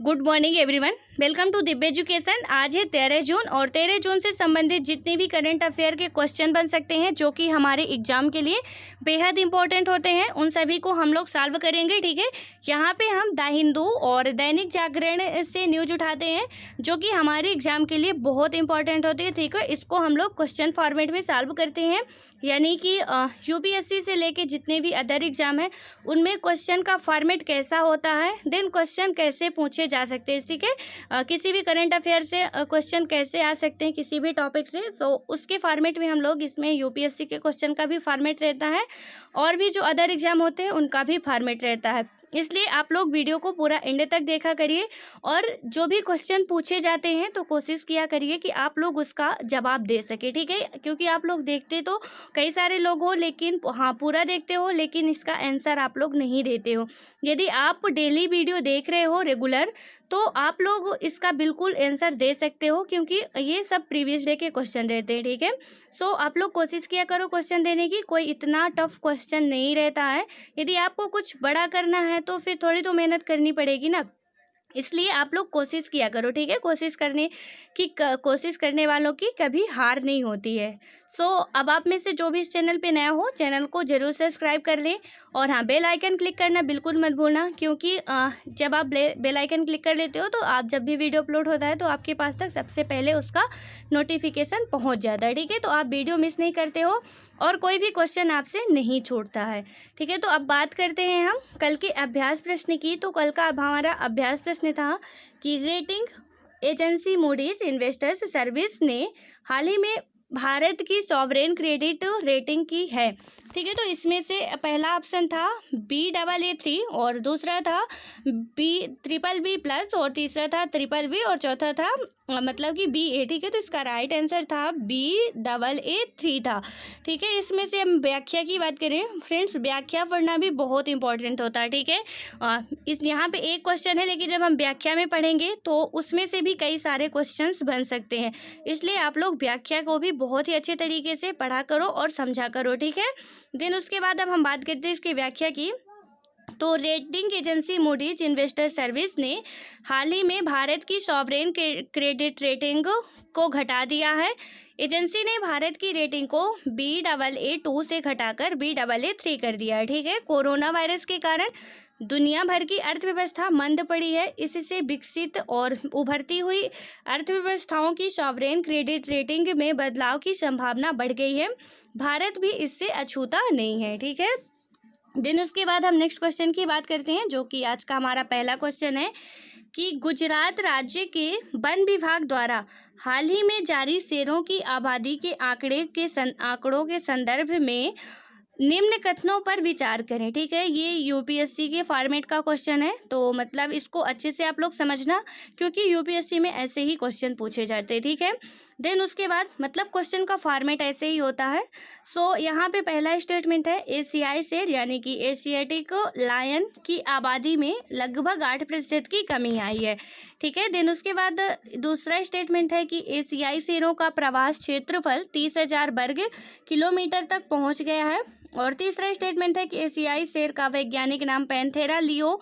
Good morning everyone, welcome to Divya Education. आज है 13 जून और 13 जून से संबंधित जितने भी करंट अफेयर के क्वेश्चन बन सकते हैं जो कि हमारे एग्जाम के लिए बेहद इंपॉर्टेंट होते हैं, उन सभी को हम लोग सॉल्व करेंगे। ठीक है, यहाँ पे हम द हिंदू और दैनिक जागरण से न्यूज उठाते हैं जो कि हमारे एग्जाम के लिए बहुत इंपॉर्टेंट होती है। ठीक है, इसको हम लोग क्वेश्चन फॉर्मेट में सॉल्व करते हैं, यानी कि यूपीएससी से लेके जितने भी अदर एग्जाम है उनमें क्वेश्चन का फॉर्मेट कैसा होता है, देन क्वेश्चन कैसे पूछे जा सकते हैं, इसी के किसी भी करंट अफेयर से क्वेश्चन कैसे आ सकते हैं किसी भी टॉपिक से, तो उसके फॉर्मेट में हम लोग इसमें यूपीएससी के क्वेश्चन का भी फॉर्मेट रहता है और भी जो अदर एग्जाम होते हैं उनका भी फॉर्मेट रहता है। इसलिए आप लोग वीडियो को पूरा एंड तक देखा करिए और जो भी क्वेश्चन पूछे जाते हैं तो कोशिश किया करिए कि आप लोग उसका जवाब दे सके। ठीक है, क्योंकि आप लोग देखते तो कई सारे लोग हो, लेकिन हाँ पूरा देखते हो लेकिन इसका आंसर आप लोग नहीं देते हो। यदि आप डेली वीडियो देख रहे हो रेगुलर तो आप लोग इसका बिल्कुल आंसर दे सकते हो, क्योंकि ये सब प्रीवियस डे के क्वेश्चन रहते हैं। ठीक है, सो आप लोग कोशिश किया करो क्वेश्चन देने की, कोई इतना टफ क्वेश्चन नहीं रहता है। यदि आपको कुछ बड़ा करना है तो फिर थोड़ी तो मेहनत करनी पड़ेगी ना, इसलिए आप लोग कोशिश किया करो। ठीक है, कोशिश करने वालों की कभी हार नहीं होती है। सो अब आप में से जो भी इस चैनल पे नया हो चैनल को जरूर सब्सक्राइब कर लें और हाँ बेल आइकन क्लिक करना बिल्कुल मत भूलना, क्योंकि जब आप बेल आइकन क्लिक कर लेते हो तो आप जब भी वीडियो अपलोड होता है तो आपके पास तक सबसे पहले उसका नोटिफिकेशन पहुंच जाता है। ठीक है, तो आप वीडियो मिस नहीं करते हो और कोई भी क्वेश्चन आपसे नहीं छूटता है। ठीक है, तो अब बात करते हैं हम कल के अभ्यास प्रश्न की। तो कल का हमारा अभ्यास प्रश्न था कि rating agency Moody's investors service ने हाल ही में भारत की सॉवरेन क्रेडिट रेटिंग की है। ठीक है, तो इसमें से पहला ऑप्शन था BAA3 और दूसरा था BBB+ और तीसरा था BBB और चौथा था मतलब कि BA। ठीक है, तो इसका राइट आंसर था BAA3 था। ठीक है, इसमें से हम व्याख्या की बात करें फ्रेंड्स, व्याख्या पढ़ना भी बहुत इंपॉर्टेंट होता है। ठीक है, इस यहाँ पे एक क्वेश्चन है लेकिन जब हम व्याख्या में पढ़ेंगे तो उसमें से भी कई सारे क्वेश्चंस बन सकते हैं, इसलिए आप लोग व्याख्या को भी बहुत ही अच्छे तरीके से पढ़ा करो और समझा करो। ठीक है, देन उसके बाद अब हम बात करते हैं इसकी व्याख्या की। तो rating agency Moody's investor service ने हाल ही में भारत की सॉवरेन क्रेडिट रेटिंग को घटा दिया है। एजेंसी ने भारत की रेटिंग को BAA2 से घटाकर BAA3 कर दिया है। ठीक है, कोरोना वायरस के कारण दुनिया भर की अर्थव्यवस्था मंद पड़ी है, इससे विकसित और उभरती हुई अर्थव्यवस्थाओं की सॉवरेन क्रेडिट रेटिंग में बदलाव की संभावना बढ़ गई है। भारत भी इससे अछूता नहीं है। ठीक है, देन उसके बाद हम नेक्स्ट क्वेश्चन की बात करते हैं जो कि आज का हमारा पहला क्वेश्चन है कि गुजरात राज्य के वन विभाग द्वारा हाल ही में जारी शेरों की आबादी के आंकड़ों के संदर्भ में निम्न कथनों पर विचार करें। ठीक है, ये यूपीएससी के फॉर्मेट का क्वेश्चन है, तो मतलब इसको अच्छे से आप लोग समझना, क्योंकि यूपीएससी में ऐसे ही क्वेश्चन पूछे जाते हैं। ठीक है, देन उसके बाद मतलब क्वेश्चन का फॉर्मेट ऐसे ही होता है। सो यहाँ पे पहला स्टेटमेंट है एशियाई शेर यानी कि एशियाटिक लायन की आबादी में लगभग 8% की कमी आई है। ठीक है, देन उसके बाद दूसरा स्टेटमेंट है कि एशियाई शेरों का प्रवास क्षेत्रफल 30,000 वर्ग किलोमीटर तक पहुँच गया है। और तीसरा स्टेटमेंट है कि एशियाई शेर का वैज्ञानिक नाम पैंथेरा लियो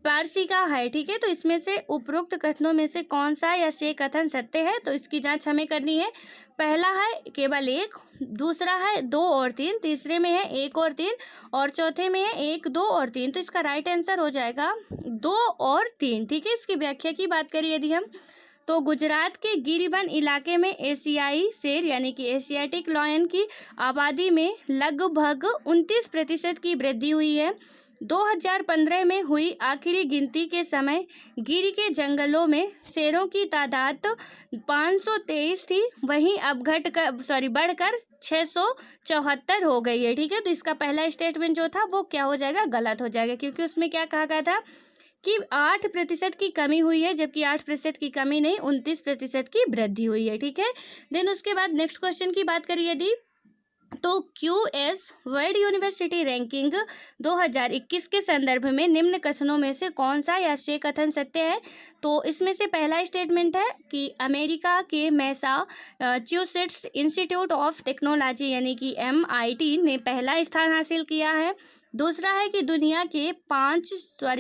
पार्सिका है। ठीक है, तो इसमें से उपरोक्त कथनों में से कौन सा या से कथन सत्य है, तो इसकी जांच हमें करनी है। पहला है केवल 1, दूसरा है 2 और 3, तीसरे में है 1 और 3 और चौथे में है 1, 2 और 3, तो इसका राइट आंसर हो जाएगा 2 और 3। ठीक है, इसकी व्याख्या की बात करें यदि हम, तो गुजरात के गिरिवन इलाके में एशियाई शेर यानी कि एशियाटिक लायन की आबादी में लगभग 29% की वृद्धि हुई है। 2015 में हुई आखिरी गिनती के समय गिर के जंगलों में शेरों की तादाद 523 थी, वहीं अब बढ़कर 674 हो गई है। ठीक है, तो इसका पहला स्टेटमेंट जो था वो क्या हो जाएगा, गलत हो जाएगा, क्योंकि उसमें क्या कहा गया था कि 8% की कमी हुई है, जबकि 8% की कमी नहीं 29% की वृद्धि हुई है। ठीक है, देन उसके बाद नेक्स्ट क्वेश्चन की बात करिए यदि, तो QS वर्ल्ड यूनिवर्सिटी रैंकिंग 2021 के संदर्भ में निम्न कथनों में से कौन सा या से कथन सत्य है, तो इसमें से पहला स्टेटमेंट है कि अमेरिका के मैसाचुसेट्स इंस्टीट्यूट ऑफ टेक्नोलॉजी यानी कि MIT ने पहला स्थान हासिल किया है। दूसरा है कि दुनिया के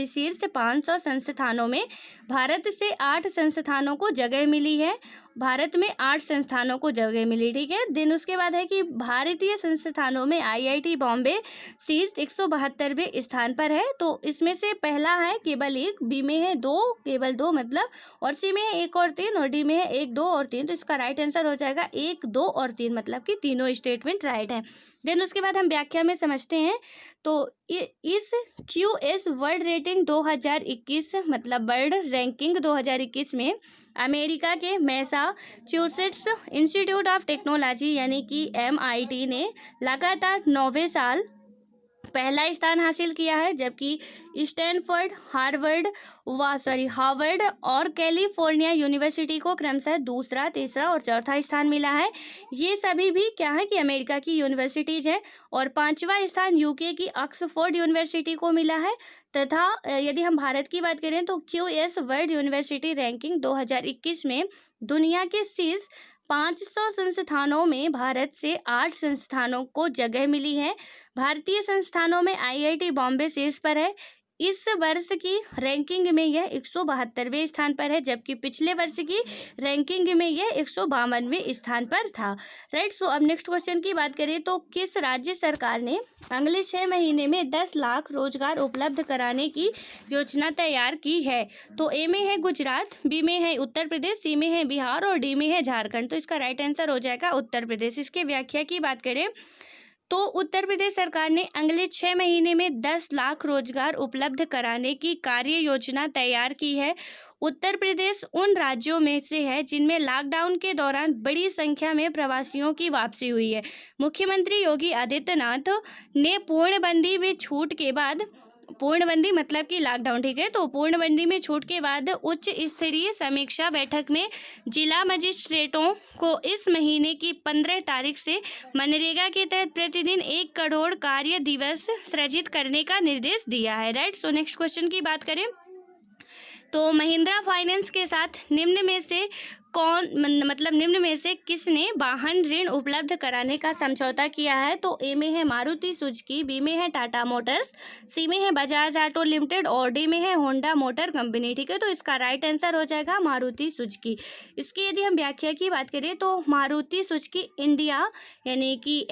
शीर्ष 500 संस्थानों में भारत से 8 संस्थानों को जगह मिली है। भारत में 8 संस्थानों को जगह मिली, ठीक है। देन उसके बाद है कि भारतीय संस्थानों में आईआईटी बॉम्बे शीर्ष 172वें स्थान पर है। तो इसमें से पहला है केवल 1, बी में है 2, केवल 2 मतलब, और सी में है 1 और 3, और डी में है 1, 2 और 3। तो इसका राइट आंसर हो जाएगा 1, 2 और 3, मतलब कि तीनों स्टेटमेंट राइट है। देन उसके बाद हम व्याख्या में समझते हैं। तो इस QS वर्ल्ड रेटिंग 2021 मतलब वर्ल्ड रैंकिंग 2021 में अमेरिका के मैसाचुसेट्स इंस्टीट्यूट ऑफ टेक्नोलॉजी यानी कि MIT ने लगातार 9वें साल पहला स्थान हासिल किया है, जबकि स्टैनफोर्ड, हार्वर्ड और कैलिफोर्निया यूनिवर्सिटी को क्रमशः दूसरा, तीसरा और चौथा स्थान मिला है। ये सभी भी क्या है कि अमेरिका की यूनिवर्सिटीज है। और 5वां स्थान UK की ऑक्सफोर्ड यूनिवर्सिटी को मिला है। तथा यदि हम भारत की बात करें तो QS वर्ल्ड यूनिवर्सिटी रैंकिंग 2021 में दुनिया के शीर्ष 500 संस्थानों में भारत से 8 संस्थानों को जगह मिली है। भारतीय संस्थानों में IIT बॉम्बे शीर्ष पर है। इस वर्ष की रैंकिंग में यह 172वें स्थान पर है, जबकि पिछले वर्ष की रैंकिंग में यह 152वें स्थान पर था। राइट। सो अब नेक्स्ट क्वेश्चन की बात करें तो किस राज्य सरकार ने अगले 6 महीने में 10 लाख रोजगार उपलब्ध कराने की योजना तैयार की है? तो ए में है गुजरात, बी में है उत्तर प्रदेश, सी में है बिहार और डी में है झारखंड। तो इसका राइट आंसर हो जाएगा उत्तर प्रदेश। इसके व्याख्या की बात करें तो उत्तर प्रदेश सरकार ने अगले 6 महीने में 10 लाख रोजगार उपलब्ध कराने की कार्य योजना तैयार की है। उत्तर प्रदेश उन राज्यों में से है जिनमें लॉकडाउन के दौरान बड़ी संख्या में प्रवासियों की वापसी हुई है। मुख्यमंत्री योगी आदित्यनाथ ने पूर्णबंदी में छूट के बाद, पूर्णबंदी मतलब कि लॉकडाउन, ठीक है, तो पूर्णबंदी में छूट के बाद उच्च स्तरीय समीक्षा बैठक में जिला मजिस्ट्रेटों को इस महीने की 15 तारीख से मनरेगा के तहत प्रतिदिन 1 करोड़ कार्य दिवस सृजित करने का निर्देश दिया है। राइट। सो नेक्स्ट क्वेश्चन की बात करें तो महिंद्रा फाइनेंस के साथ निम्न में से निम्न में से किसने वाहन ऋण उपलब्ध कराने का समझौता किया है? तो ए में है मारुति सुजुकी, बी में है टाटा मोटर्स, सी में है बजाज ऑटो लिमिटेड और डी में है होंडा मोटर कंपनी, ठीक है। तो इसका राइट आंसर हो जाएगा मारुति सुजुकी। इसकी यदि हम व्याख्या की बात करें तो मारुति सुजुकी इंडिया यानी कि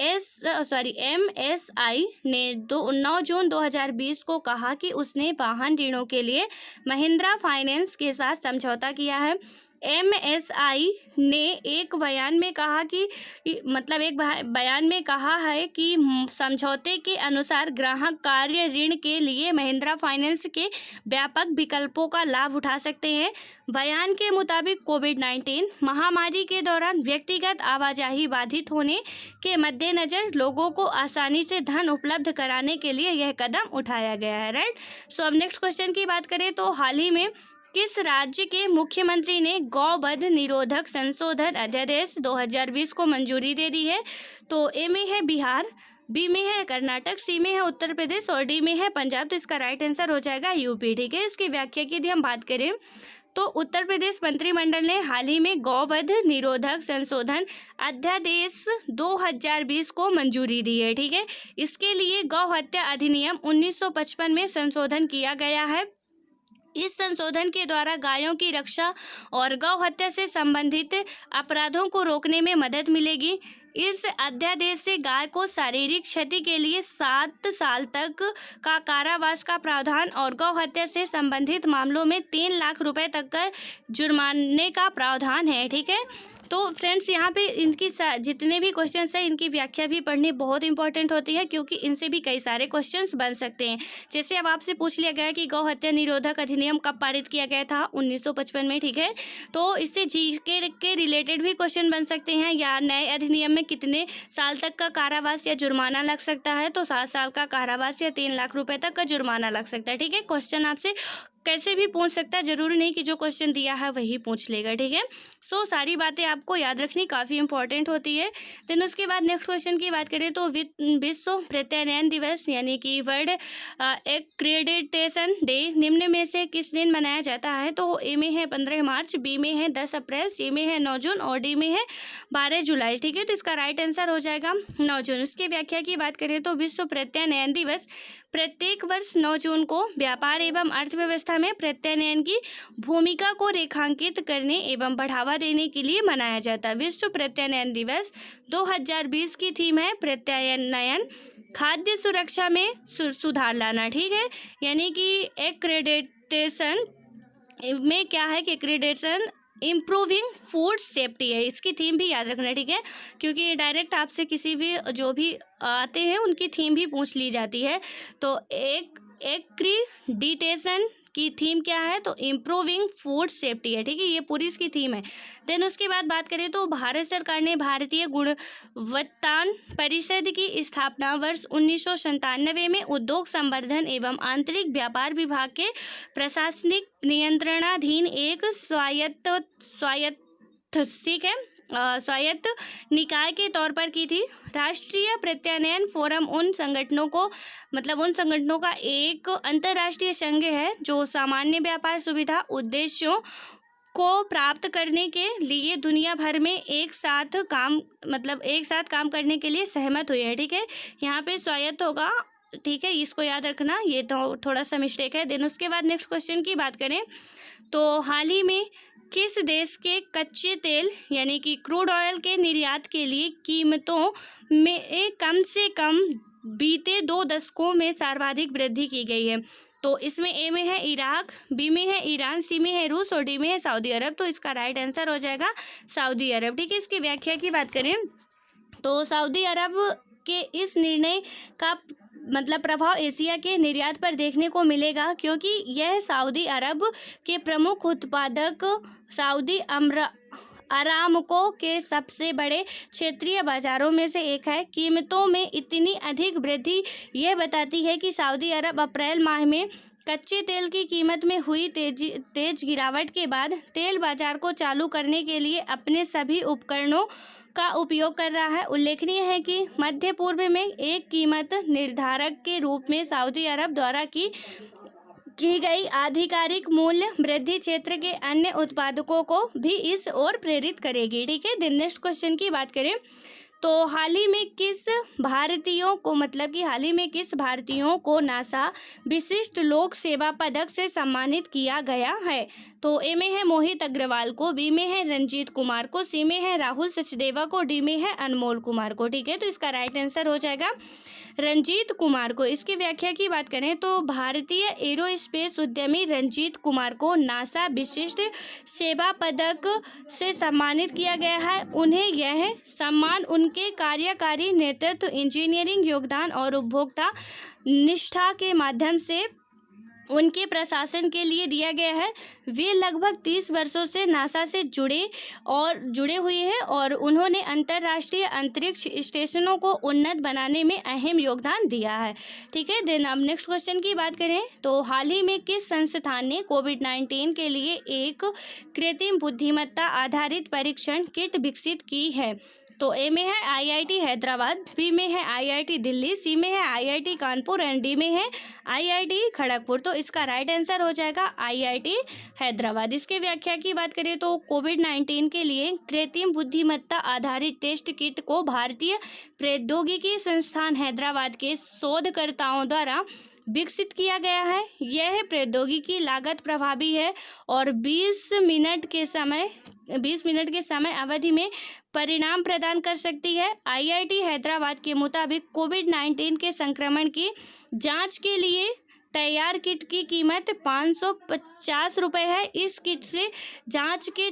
MSI ने 9 जून 2020 को कहा कि उसने वाहन ऋणों के लिए महिंद्रा फाइनेंस के साथ समझौता किया है। MSI ने एक बयान में कहा है कि समझौते के अनुसार ग्राहक कार्य ऋण के लिए महिंद्रा फाइनेंस के व्यापक विकल्पों का लाभ उठा सकते हैं। बयान के मुताबिक कोविड-19 महामारी के दौरान व्यक्तिगत आवाजाही बाधित होने के मद्देनजर लोगों को आसानी से धन उपलब्ध कराने के लिए यह कदम उठाया गया है। राइट। सो अब नेक्स्ट क्वेश्चन की बात करें तो हाल ही में किस राज्य के मुख्यमंत्री ने गौवध निरोधक संशोधन अध्यादेश 2020 को मंजूरी दे दी है? तो ए में है बिहार, बी में है कर्नाटक, सी में है उत्तर प्रदेश और डी में है पंजाब। तो इसका राइट आंसर हो जाएगा यूपी, ठीक है। इसकी व्याख्या की यदि हम बात करें तो उत्तर प्रदेश मंत्रिमंडल ने हाल ही में गौवध निरोधक संशोधन अध्यादेश 2020 को मंजूरी दी है, ठीक है। इसके लिए गौ हत्या अधिनियम 1955 में संशोधन किया गया है। इस संशोधन के द्वारा गायों की रक्षा और गौ हत्या से संबंधित अपराधों को रोकने में मदद मिलेगी। इस अध्यादेश से गाय को शारीरिक क्षति के लिए 7 साल तक का कारावास का प्रावधान और गौ हत्या से संबंधित मामलों में 3 लाख रुपए तक का जुर्माने का प्रावधान है, ठीक है। तो फ्रेंड्स यहाँ पे इनकी जितने भी क्वेश्चंस हैं इनकी व्याख्या भी पढ़नी बहुत इंपॉर्टेंट होती है, क्योंकि इनसे भी कई सारे क्वेश्चंस बन सकते हैं। जैसे अब आपसे पूछ लिया गया कि गौ हत्या निरोधक अधिनियम कब पारित किया गया था? 1955 में, ठीक है। तो इससे जीके के रिलेटेड भी क्वेश्चन बन सकते हैं, या नए अधिनियम में कितने साल तक का कारावास या जुर्माना लग सकता है? तो 7 साल का कारावास या 3 लाख रुपए तक का जुर्माना लग सकता है, ठीक है। क्वेश्चन आपसे कैसे भी पूछ सकता है, ज़रूरी नहीं कि जो क्वेश्चन दिया है वही पूछ लेगा, ठीक है। सो सारी बातें आपको याद रखनी काफ़ी इंपॉर्टेंट होती है। देन उसके बाद नेक्स्ट क्वेश्चन की बात करें तो विश्व प्रत्यायन दिवस यानी कि वर्ल्ड एक्रेडिटेशन डे निम्न में से किस दिन मनाया जाता है? तो ए में है 15 मार्च, बी में है 10 अप्रैल, सी में है 9 जून और डी में है 12 जुलाई, ठीक है। तो इसका राइट आंसर हो जाएगा 9 जून। इसकी व्याख्या की बात करें तो विश्व प्रत्यायन दिवस प्रत्येक वर्ष 9 जून को व्यापार एवं अर्थव्यवस्था में प्रत्यायन की भूमिका को रेखांकित करने एवं बढ़ावा देने के लिए मनाया जाता है। विश्व प्रत्यायन दिवस 2020 की थीम है प्रत्यायन खाद्य सुरक्षा में सुधार लाना, ठीक है। यानी कि एक्रेडिटेशन में क्या है कि एक्रेडिटेशन इम्प्रूविंग फूड सेफ्टी है, इसकी थीम भी याद रखना, ठीक है, क्योंकि डायरेक्ट आपसे किसी भी जो भी आते हैं उनकी थीम भी पूछ ली जाती है। तो एक्रीडिटेशन की थीम क्या है? तो इम्प्रूविंग फूड सेफ्टी है, ठीक है, ये पूरी इसकी थीम है। देन उसके बाद बात करें तो भारत सरकार ने भारतीय गुणवत्ता परिषद की स्थापना वर्ष 1997 में उद्योग संवर्धन एवं आंतरिक व्यापार विभाग के प्रशासनिक नियंत्रणाधीन एक स्वायत्त निकाय के तौर पर की थी। राष्ट्रीय प्रत्यायन फोरम उन संगठनों का एक अंतर्राष्ट्रीय संघ है जो सामान्य व्यापार सुविधा उद्देश्यों को प्राप्त करने के लिए दुनिया भर में एक साथ काम करने के लिए सहमत हुए हैं, ठीक है। यहाँ पे स्वायत्त होगा, ठीक है, इसको याद रखना, ये तो थोड़ा सा मिस्टेक है। देन उसके बाद नेक्स्ट क्वेश्चन की बात करें तो हाल ही में किस देश के कच्चे तेल यानी कि क्रूड ऑयल के निर्यात के लिए कीमतों में कम से कम बीते 2 दशकों में सर्वाधिक वृद्धि की गई है? तो इसमें ए में है इराक, बी में है ईरान, सी में है रूस और डी में है सऊदी अरब। तो इसका राइट आंसर हो जाएगा सऊदी अरब, ठीक है। इसकी व्याख्या की बात करें तो सऊदी अरब के इस निर्णय का प्रभाव एशिया के निर्यात पर देखने को मिलेगा, क्योंकि यह सऊदी अरब के प्रमुख उत्पादक सऊदी अरामको के सबसे बड़े क्षेत्रीय बाजारों में से एक है। कीमतों में इतनी अधिक वृद्धि यह बताती है कि सऊदी अरब अप्रैल माह में कच्चे तेल की कीमत में हुई तेज गिरावट के बाद तेल बाजार को चालू करने के लिए अपने सभी उपकरणों का उपयोग कर रहा है। उल्लेखनीय है कि मध्य पूर्व में एक कीमत निर्धारक के रूप में सऊदी अरब द्वारा की गई आधिकारिक मूल्य वृद्धि क्षेत्र के अन्य उत्पादकों को भी इस ओर प्रेरित करेगी, ठीक है। नेक्स्ट क्वेश्चन की बात करें तो हाल ही में किस भारतीयों को नासा विशिष्ट लोक सेवा पदक से सम्मानित किया गया है? तो ए में है मोहित अग्रवाल को, बी में है रंजीत कुमार को, सी में है राहुल सचदेवा को, डी में है अनमोल कुमार को, ठीक है। तो इसका राइट आंसर हो जाएगा रंजीत कुमार को। इसकी व्याख्या की बात करें तो भारतीय एरोस्पेस उद्यमी रंजीत कुमार को नासा विशिष्ट सेवा पदक से सम्मानित किया गया है। उन्हें यह सम्मान उनके कार्यकारी नेतृत्व, इंजीनियरिंग योगदान और उपभोक्ता निष्ठा के माध्यम से उनके प्रशासन के लिए दिया गया है। वे लगभग 30 वर्षों से नासा से जुड़े हुए हैं और उन्होंने अंतर्राष्ट्रीय अंतरिक्ष स्टेशनों को उन्नत बनाने में अहम योगदान दिया है, ठीक है। देन अब नेक्स्ट क्वेश्चन की बात करें तो हाल ही में किस संस्थान ने कोविड-19 के लिए एक कृत्रिम बुद्धिमत्ता आधारित परीक्षण किट विकसित की है? तो ए में है आईआईटी हैदराबाद, बी में है आईआईटी दिल्ली, सी में है आईआईटी कानपुर एंड डी में है आईआईटी खड़गपुर। तो इसका राइट आंसर हो जाएगा आईआईटी हैदराबाद। इसके व्याख्या की बात करें तो कोविड-19 के लिए कृत्रिम बुद्धिमत्ता आधारित टेस्ट किट को भारतीय प्रौद्योगिकी संस्थान हैदराबाद के शोधकर्ताओं द्वारा विकसित किया गया है। यह प्रौद्योगिकी लागत प्रभावी है और 20 मिनट के समय अवधि में परिणाम प्रदान कर सकती है। आईआईटी हैदराबाद के मुताबिक कोविड-19 के संक्रमण की जांच के लिए तैयार किट की कीमत 550 रुपये है। इस किट से जांच के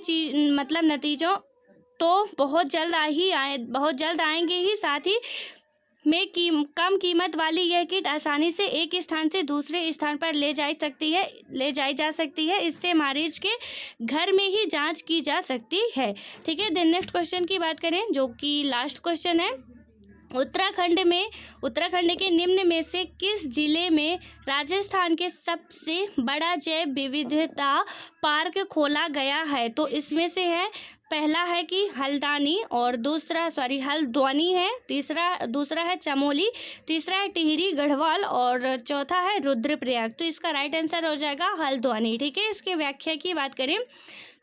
नतीजों तो बहुत जल्द आएंगे ही, साथ ही में कम कीमत वाली यह किट आसानी से एक स्थान से दूसरे स्थान पर ले जाई जा सकती है। इससे मरीज के घर में ही जांच की जा सकती है, ठीक है। देन नेक्स्ट क्वेश्चन की बात करें जो कि लास्ट क्वेश्चन है उत्तराखंड के निम्न में से किस जिले में राजस्थान के सबसे बड़ा जैव विविधता पार्क खोला गया है? तो इसमें से है, पहला है कि हल्द्वानी और हल्द्वानी है, दूसरा है चमोली, तीसरा है टिहरी गढ़वाल और चौथा है रुद्रप्रयाग। तो इसका राइट आंसर हो जाएगा हल्द्वानी। ठीक है, इसके व्याख्या की बात करें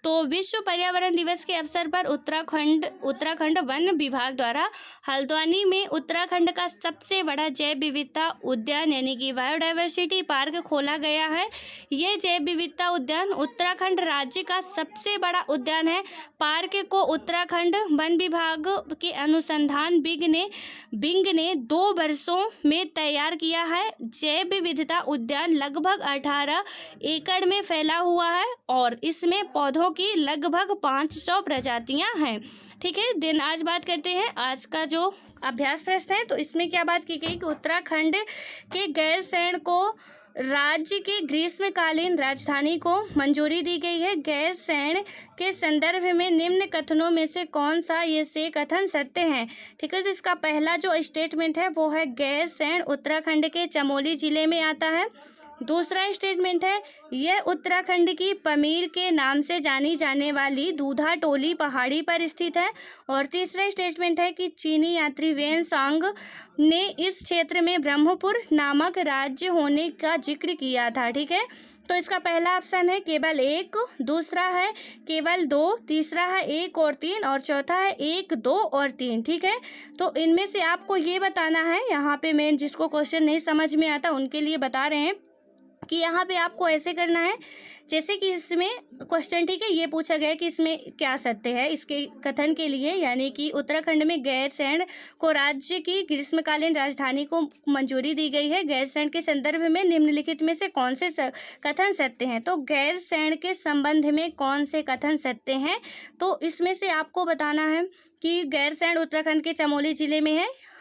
तो विश्व पर्यावरण दिवस के अवसर पर उत्तराखंड वन विभाग द्वारा हल्द्वानी में उत्तराखंड का सबसे बड़ा जैव विविधता उद्यान यानी कि बायोडायवर्सिटी पार्क खोला गया है। यह जैव विविधता उद्यान उत्तराखंड राज्य का सबसे बड़ा उद्यान है। पार्क को उत्तराखंड वन विभाग के अनुसंधान विंग ने 2 वर्षों में तैयार किया है। जैव विविधता उद्यान लगभग 18 एकड़ में फैला हुआ है और इसमें पौधों की लगभग 500 प्रजातियां हैं। ठीक है, दिन आज बात करते हैं आज का जो अभ्यास प्रश्न है। तो इसमें क्या बात की गई कि उत्तराखंड के गैरसैंण को राज्य के ग्रीष्मकालीन राजधानी को मंजूरी दी गई है। गैरसैंण के संदर्भ में निम्न कथनों में से कौन सा ये से कथन सत्य है? ठीक है, तो इसका पहला जो स्टेटमेंट है वो है गैरसैंण उत्तराखंड के चमोली जिले में आता है। दूसरा स्टेटमेंट है यह उत्तराखंड की पमीर के नाम से जानी जाने वाली दूधा टोली पहाड़ी पर स्थित है। और तीसरा स्टेटमेंट है कि चीनी यात्री वेनसांग ने इस क्षेत्र में ब्रह्मपुर नामक राज्य होने का जिक्र किया था। ठीक है, तो इसका पहला ऑप्शन है केवल 1, दूसरा है केवल 2, तीसरा है 1 और 3 और चौथा है 1, 2 और 3। ठीक है, तो इनमें से आपको ये बताना है, यहाँ पे मैं जिसको क्वेश्चन नहीं समझ में आता उनके लिए बता रहे हैं कि यहाँ पे आपको ऐसे करना है जैसे कि इसमें क्वेश्चन, ठीक है, ये पूछा गया कि इसमें क्या सत्य है इसके कथन के लिए, यानी कि उत्तराखंड में गैरसैंण को राज्य की ग्रीष्मकालीन राजधानी को मंजूरी दी गई है। गैरसैंण के संदर्भ में निम्नलिखित में से कौन से कथन सत्य हैं? तो गैरसैंण के संबंध में कौन से कथन सत्य हैं? तो इसमें से आपको बताना है कि गैरसैंण उत्तराखंड के चमोली जिले में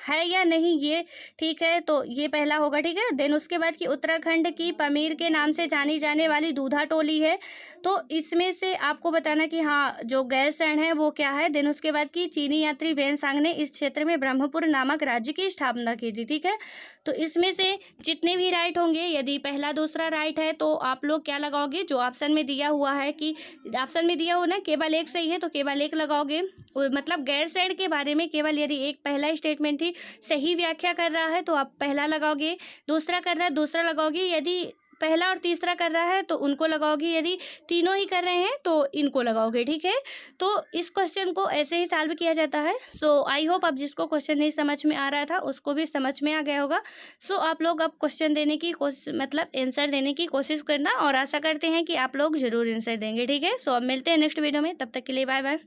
है या नहीं, ये ठीक है, तो ये पहला होगा। ठीक है, देन उसके बाद कि उत्तराखंड की पमीर के नाम से जानी जाने वाली दूधा टोली है, तो इसमें से आपको बताना कि हाँ जो गैरसैंण है वो क्या है। देन उसके बाद कि चीनी यात्री वेनसांग ने इस क्षेत्र में ब्रह्मपुर नामक राज्य की स्थापना की थी। ठीक है, तो इसमें से जितने भी राइट होंगे, यदि पहला दूसरा राइट है तो आप लोग क्या लगाओगे, जो ऑप्शन में दिया हुआ है कि ऑप्शन में दिया हो ना केवल 1 सही है तो केवल 1 लगाओगे। मतलब गैरसैंण के बारे में केवल यदि एक पहला स्टेटमेंट ही सही व्याख्या कर रहा है तो आप पहला लगाओगे, दूसरा कर रहा है दूसरा लगाओगे, यदि पहला और तीसरा कर रहा है तो उनको लगाओगे, यदि तीनों ही कर रहे हैं तो इनको लगाओगे। ठीक है, तो इस क्वेश्चन को ऐसे ही सॉल्व किया जाता है। सो आई होप अब जिसको क्वेश्चन नहीं समझ में आ रहा था उसको भी समझ में आ गया होगा। सो आप लोग अब क्वेश्चन देने की मतलब आंसर देने की कोशिश करना और आशा करते हैं कि आप लोग जरूर आंसर देंगे। ठीक है, सो अब मिलते हैं नेक्स्ट वीडियो में, तब तक के लिए बाय बाय।